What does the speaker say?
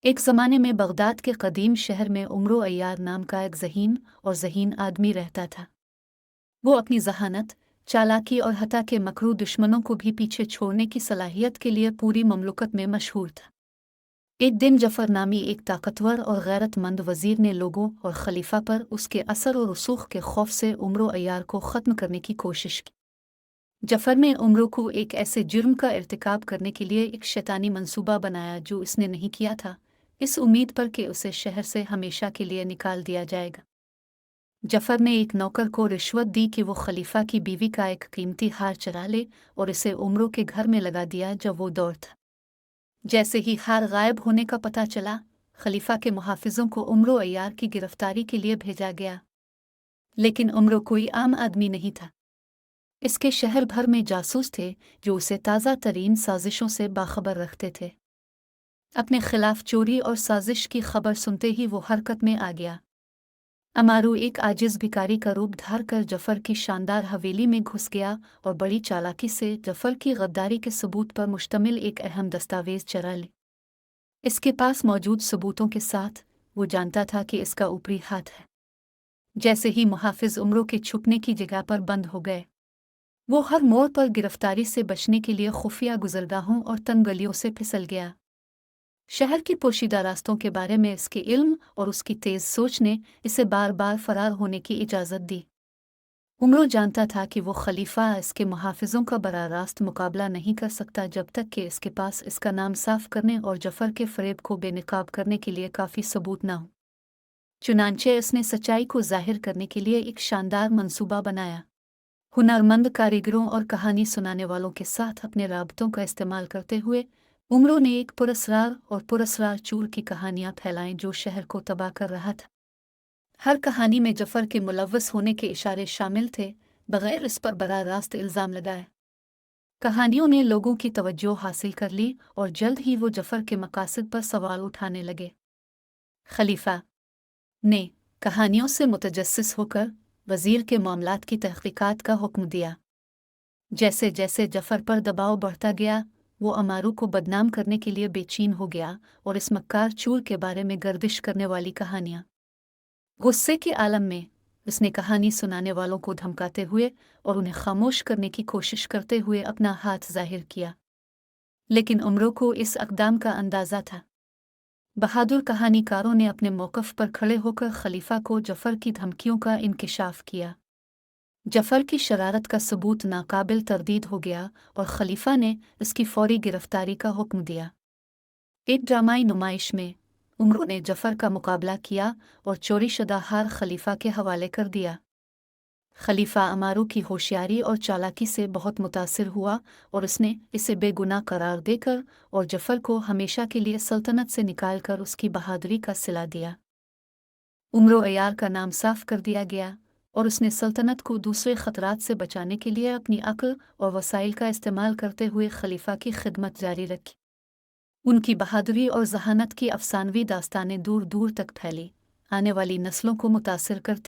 एक ज़माने में बगदाद के कदीम शहर में उमरो अय्यार नाम का एक ज़हीन आदमी रहता था। वो अपनी जहानत, चालाकी और हता के मकरू दुश्मनों को भी पीछे छोड़ने की सलाहियत के लिए पूरी ममलुकत में मशहूर था। एक दिन जफर नामी एक ताकतवर और गैरतमंद वजीर ने लोगों और खलीफा पर उसके असर और रसूख के खौफ से उमरो अय्यार को ख़त्म करने की कोशिश की। जफर ने उमरो को एक ऐसे जुर्म का इर्तिकाब करने के लिए एक शैतानी मंसूबा बनाया जो इसने नहीं किया था, इस उम्मीद पर कि उसे शहर से हमेशा के लिए निकाल दिया जाएगा। जफर ने एक नौकर को रिश्वत दी कि वो खलीफा की बीवी का एक कीमती हार चुरा ले और इसे उमरो के घर में लगा दिया जब वो दौड़ था। जैसे ही हार गायब होने का पता चला, खलीफा के मुहाफिजों को उमरो अय्यार की गिरफ्तारी के लिए भेजा गया। लेकिन उमरो कोई आम आदमी नहीं था। इसके शहर भर में जासूस थे जो उसे ताज़ा तरीन साजिशों से बाखबर रखते थे। अपने खिलाफ चोरी और साजिश की खबर सुनते ही वो हरकत में आ गया। अमारू एक आजिज भिखारी का रूप धार कर जफर की शानदार हवेली में घुस गया और बड़ी चालाकी से जफर की गद्दारी के सबूत पर मुश्तमिल एक अहम दस्तावेज चुरा ले। इसके पास मौजूद सबूतों के साथ वो जानता था कि इसका ऊपरी हाथ है। जैसे ही मुहाफिज उमरों के छुपने की जगह पर बंद हो गए, वो हर मोड़ पर गिरफ्तारी से बचने के लिए खुफिया गुजरगाहों और तंग गलियों से फिसल गया। शहर की पोशीदा रास्तों के बारे में इसके इल्म और उसकी तेज सोच ने इसे बार बार फरार होने की इजाज़त दी। उमरो जानता था कि वो खलीफा इसके मुहाफिजों का बराह रास्त मुकाबला नहीं कर सकता जब तक कि इसके पास इसका नाम साफ करने और जफर के फरेब को बेनकाब करने के लिए काफ़ी सबूत न हो। चुनांचे इसने सच्चाई को जाहिर करने के लिए एक शानदार मंसूबा बनाया। हुनरमंद कारीगरों और कहानी सुनाने वालों के साथ अपने राबतों का इस्तेमाल करते हुए उमरों ने एक पुरस्रार चूर की कहानियां फैलाईं जो शहर को तबाह कर रहा था। हर कहानी में जफर के मुलव्वस होने के इशारे शामिल थे, बगैर इस पर बराह रास्त इल्ज़ाम लगाए। कहानियों ने लोगों की तवज्जो हासिल कर ली और जल्द ही वो जफर के मकासद पर सवाल उठाने लगे। खलीफा ने कहानियों से मुतजस्सिस होकर वजीर के मामलात की तहकीकात का हुक्म दिया। जैसे जैसे जफर पर दबाव बढ़ता गया, वो अमारू को बदनाम करने के लिए बेचैन हो गया और इस मक्कार चूर के बारे में गर्दिश करने वाली कहानियां। गुस्से के आलम में उसने कहानी सुनाने वालों को धमकाते हुए और उन्हें खामोश करने की कोशिश करते हुए अपना हाथ जाहिर किया। लेकिन उमरों को इस अक़दाम का अंदाज़ा था। बहादुर कहानीकारों ने अपने मौक़िफ़ पर खड़े होकर खलीफा को जफर की धमकियों का इंकिशाफ किया। जफर की शरारत का सबूत नाकाबिल तरदीद हो गया और खलीफा ने इसकी फौरी गिरफ्तारी का हुक्म दिया। एक ड्रामाई नुमाइश में उमरों ने जफर का मुकाबला किया और चोरी शुदा हार खलीफा के हवाले कर दिया। खलीफा अमारू की होशियारी और चालाकी से बहुत मुतासिर हुआ और उसने इसे बेगुनाह करार देकर और जफर को हमेशा के लिए सल्तनत से निकालकर उसकी बहादुरी का सिला दिया। उमरो अय्यार का नाम साफ कर दिया गया और उसने सल्तनत को दूसरे खतरात से बचाने के लिए अपनी अक्ल और वसाइल का इस्तेमाल करते हुए खलीफा की खिदमत जारी रखी। उनकी बहादुरी और जहानत की अफसानवी दास्तानें दूर दूर तक फैली, आने वाली नस्लों को मुतासिर करती।